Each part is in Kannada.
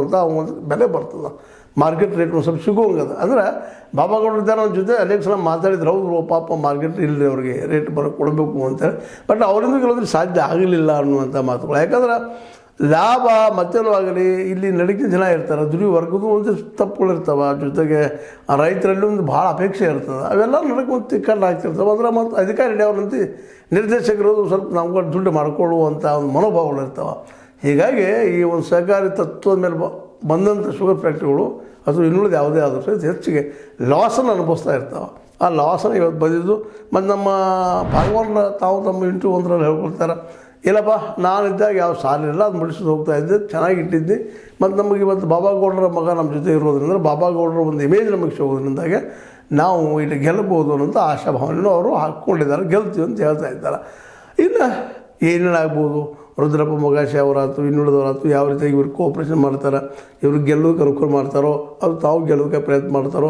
ಕೊಡ್ತಾ ಒಂದು ಬೆಲೆ ಬರ್ತದೆ, ಮಾರ್ಕೆಟ್ ರೇಟ್ ಒಂದು ಸ್ವಲ್ಪ ಸಿಗೋಂಗದ. ಅಂದ್ರೆ ಬಾಬಾಗೌಡರು ಇದ್ದಾರೆ ಅವ್ರ ಜೊತೆ ಅನೇಕ ಸಲ ಮಾತಾಡಿದ್ರು, ಹೌದು ಪಾಪ ಮಾರ್ಕೆಟ್ ಇಲ್ಲರಿ ಅವ್ರಿಗೆ ರೇಟ್ ಕೊಡಬೇಕು ಅಂತೇಳಿ. ಬಟ್ ಅವರಿಂದ ಕೆಲವೊಂದ್ರೆ ಸಾಧ್ಯ ಆಗಲಿಲ್ಲ ಅನ್ನುವಂಥ ಮಾತುಗಳು. ಯಾಕಂದ್ರೆ ಲಾಭ ಮತ್ತೇನೂ ಆಗಲಿ, ಇಲ್ಲಿ ನಡಿಕೆ ಜನ ಇರ್ತಾರೆ, ದುಡಿಯೋ ವರ್ಗದ ಒಂದು ತಪ್ಪುಗಳಿರ್ತಾವೆ, ಜೊತೆಗೆ ರೈತರಲ್ಲಿ ಒಂದು ಭಾಳ ಅಪೇಕ್ಷೆ ಇರ್ತದೆ, ಅವೆಲ್ಲ ನಡಕ್ಕೆ ಒಂದು ತಿಕ್ಕಂಡು ಆಗ್ತಿರ್ತವೆ. ಅಂದ್ರೆ ಮತ್ತು ಅಧಿಕಾರಿ ಅವ್ರಂತ ನಿರ್ದೇಶಕರು ಸ್ವಲ್ಪ ನಮ್ಗೆ ದುಡ್ಡು ಮಾಡ್ಕೊಳ್ಳುವಂಥ ಒಂದು ಮನೋಭಾವಗಳಿರ್ತಾವೆ. ಹೀಗಾಗಿ ಈ ಒಂದು ಸಹಕಾರಿ ತತ್ವದ ಮೇಲೆ ಬಂದಂಥ ಶುಗರ್ ಫ್ಯಾಕ್ಟ್ರಿಗಳು ಅದು ಇನ್ನುಳಿದ ಯಾವುದೇ ಆದರೂ ಸಹಿತ ಹೆಚ್ಚಿಗೆ ಲಾಸನ್ನು ಅನುಭವಿಸ್ತಾ ಇರ್ತಾವೆ. ಆ ಲಾಸನ್ನು ಇವತ್ತು ಬಂದಿದ್ದು. ಮತ್ತು ನಮ್ಮ ಭಾಗವತರ ತಾವು ತಮ್ಮ ಇಂಟು ಒಂದರಲ್ಲಿ ಹೇಳ್ಕೊಳ್ತಾರೆ, ಇಲ್ಲಪ್ಪ ನಾನಿದ್ದಾಗ ಯಾವ ಸಾಲಿಲ್ಲ, ಅದು ಮುಡಿಸೋದು ಹೋಗ್ತಾ ಇದ್ದೆ, ಚೆನ್ನಾಗಿಟ್ಟಿದ್ದೆ. ಮತ್ತು ನಮಗೆ ಇವತ್ತು ಬಾಬಾಗೌಡರ ಮಗ ನಮ್ಮ ಜೊತೆ ಇರೋದ್ರಿಂದ, ಬಾಬಾಗೌಡರ ಒಂದು ಇಮೇಜ್ ನಮಗೆ ಸಿಗೋದ್ರಿಂದಾಗೆ ನಾವು ಇಲ್ಲಿ ಗೆಲ್ಲಬಹುದು ಅನ್ನೋಂಥ ಆಶಾಭಾವನೆಯನ್ನು ಅವರು ಹಾಕ್ಕೊಂಡಿದ್ದಾರೆ, ಗೆಲ್ತೀವಿ ಅಂತ ಹೇಳ್ತಾ ಇದ್ದಾರೆ. ಇನ್ನು ಏನೇನಾಗ್ಬೋದು, ರುದ್ರಪ್ಪ ಮೊಗಾಶಿ ಅವರಾಯ್ತು, ಇನ್ನುಳಿದವರಾಯ್ತು, ಯಾವ ರೀತಿಯಾಗಿ ಇವ್ರು ಕೋಆಪ್ರೇಷನ್ ಮಾಡ್ತಾರೆ, ಇವರು ಗೆಲ್ಲೋಕೆ ಅನುಕೂಲ ಮಾಡ್ತಾರೋ, ಅದು ತಾವು ಗೆಲ್ಲೋಕೆ ಪ್ರಯತ್ನ ಮಾಡ್ತಾರೋ,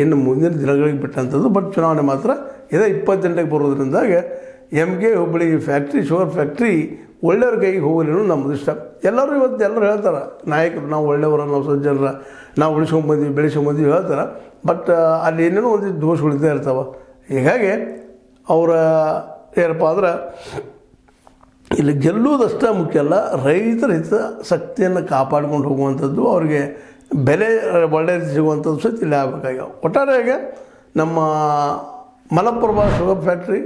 ಇನ್ನು ಮುಂದಿನ ದಿನಗಳಿಗೆ ಬಿಟ್ಟಂಥದ್ದು. ಬಟ್ ಚುನಾವಣೆ ಮಾತ್ರ ಇದೇ 28ಕ್ಕೆ ಬರೋದ್ರಿಂದಾಗೆ MK Hubballi factory, sugar factory ಒಳ್ಳೆಯವ್ರ ಕೈಗೆ ಹೋಗಲಿ ಅನ್ನೋದು ನಮ್ಮದು ಇಷ್ಟ. ಎಲ್ಲರೂ ಇವತ್ತು ಎಲ್ಲರೂ ಹೇಳ್ತಾರೆ, ನಾಯಕರು ನಾವು ಒಳ್ಳೆಯವರ, ನಾವು ಸಜ್ಜನರ, ನಾವು ಉಳಿಸ್ಕೊಂಡ್ಬಂದ್ವಿ ಬೆಳೆಸ್ಕೊಂಡ್ಬಂದ್ವಿ ಹೇಳ್ತಾರೆ. ಬಟ್ ಅಲ್ಲಿ ಏನೇನೋ ಒಂದು ದೋಷಗಳಿದ್ದೇ ಇರ್ತಾವೆ. ಹೀಗಾಗಿ ಅವರ ಏನಪ್ಪ ಅಂದ್ರೆ ಇಲ್ಲಿ ಗೆಲ್ಲುವುದಷ್ಟೇ ಮುಖ್ಯ ಅಲ್ಲ, ರೈತರ ಹಿತಾಸಕ್ತಿಯನ್ನು ಕಾಪಾಡ್ಕೊಂಡು ಹೋಗುವಂಥದ್ದು, ಅವ್ರಿಗೆ ಬೆಲೆ ಒಳ್ಳೆಯ ರೀತಿ ಸಿಗುವಂಥದ್ದು ಸಹಿತ ಇಲ್ಲಿ ಆಗಬೇಕಾಗ್ಯಾವ. ಒಟ್ಟಾರೆಯಾಗಿ ನಮ್ಮ ಮಲಪ್ರಭಾ ಶುಗರ್ ಫ್ಯಾಕ್ಟ್ರಿ